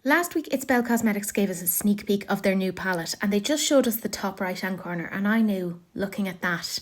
Last week, It's Bel Cosmetics gave us a sneak peek of their new palette, and they just showed us the top right-hand corner, and I knew, looking at that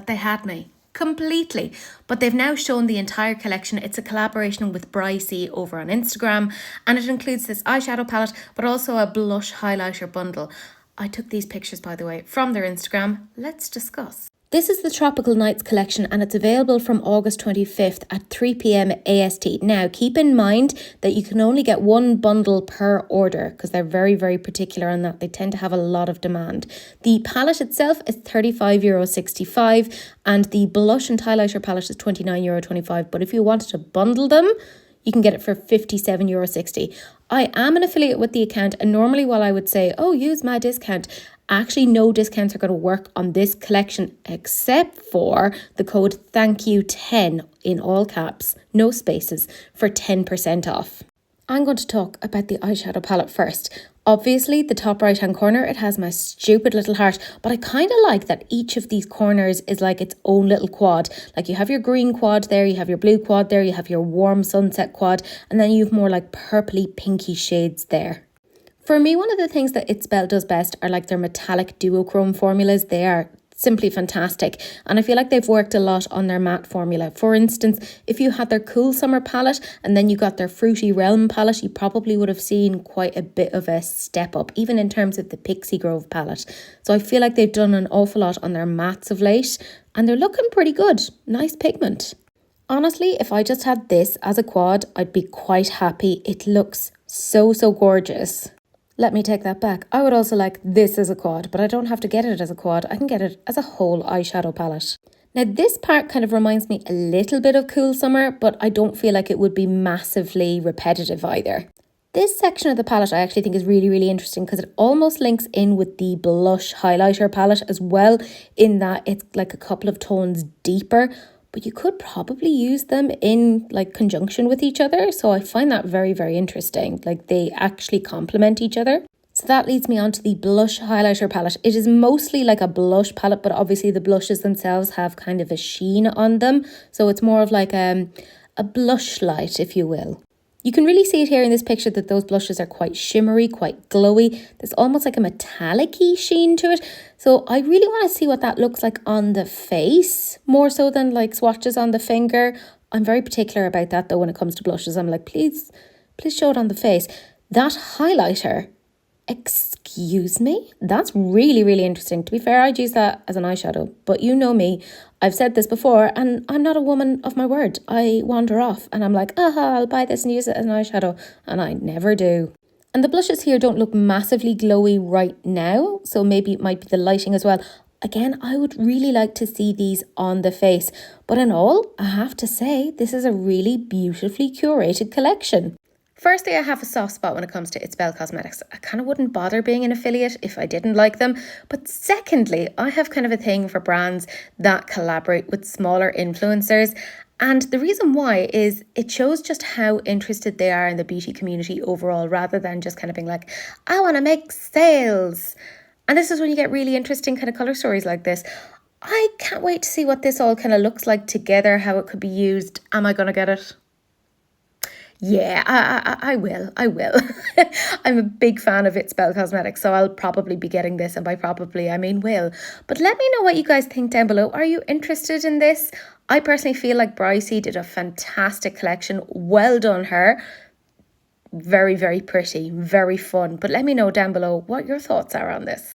they had me completely. But they've now shown the entire collection. It's a collaboration with Brycey over on Instagram, and it includes this eyeshadow palette, but also a blush highlighter bundle. I took these pictures, by the way, from their Instagram. Let's discuss. This is the Tropical Nights collection, and it's available from August 25th at 3 p.m. AST. Now, keep in mind that you can only get one bundle per order because they're very, very particular on that. They tend to have a lot of demand. The palette itself is €35.65 and the blush and highlighter palette is €29.25. But if you wanted to bundle them, you can get it for €57.60. I am an affiliate with the account, and normally while I would say, oh, use my discount, actually no discounts are going to work on this collection except for the code THANKYOU10 in all caps, no spaces, for 10% off. I'm going to talk about the eyeshadow palette first. Obviously, the top right hand corner, it has my stupid little heart, but I kind of like that each of these corners is like its own little quad. Like you have your green quad there, you have your blue quad there, you have your warm sunset quad, and then you have more like purpley pinky shades there. For me, one of the things that It's Bel does best are like their metallic duochrome formulas. They are simply fantastic, and I feel like they've worked a lot on their matte formula. For instance, if you had their Cool Summer palette and then you got their Fruity Realm palette, you probably would have seen quite a bit of a step up, even in terms of the Pixie Grove palette. So I feel like they've done an awful lot on their mattes of late, and they're looking pretty good. Nice pigment. Honestly, if I just had this as a quad, I'd be quite happy. It looks so gorgeous. Let me take that back. I would also like this as a quad, but I don't have to get it as a quad. I can get it as a whole eyeshadow palette. Now, this part kind of reminds me a little bit of Cool Summer, but I don't feel like it would be massively repetitive either. This section of the palette I actually think is really interesting because it almost links in with the blush highlighter palette as well, in that it's like a couple of tones deeper, but you could probably use them in like conjunction with each other. So I find that very interesting. Like they actually complement each other. So that leads me on to the blush highlighter palette. It is mostly like a blush palette, but obviously the blushes themselves have kind of a sheen on them. So it's more of like a blush light, if you will. You can really see it here in this picture that those blushes are quite shimmery, quite glowy. There's almost like a metallic-y sheen to it. So I really want to see what that looks like on the face, more so than like swatches on the finger. I'm very particular about that though when it comes to blushes. I'm like, please show it on the face. That highlighter, excuse me? That's really interesting. To be fair, I'd use that as an eyeshadow, but you know me. I've said this before, and I'm not a woman of my word. I wander off and I'm like, I'll buy this and use it as an eyeshadow, and I never do. And the blushes here don't look massively glowy right now, so maybe it might be the lighting as well. Again, I would really like to see these on the face, but in all, I have to say, this is a really beautifully curated collection. Firstly, I have a soft spot when it comes to It's Bel Cosmetics. I kind of wouldn't bother being an affiliate if I didn't like them. But secondly, I have kind of a thing for brands that collaborate with smaller influencers. And the reason why is it shows just how interested they are in the beauty community overall, rather than just kind of being like, I want to make sales. And this is when you get really interesting kind of colour stories like this. I can't wait to see what this all kind of looks like together, how it could be used. Am I going to get it? Yeah, I will. I'm a big fan of It's Bel Cosmetics, so I'll probably be getting this, and by probably I mean will. But let me know what you guys think down below. Are you interested in this? I personally feel like Brycey did a fantastic collection. Well done her. Very pretty, very fun. But let me know down below what your thoughts are on this.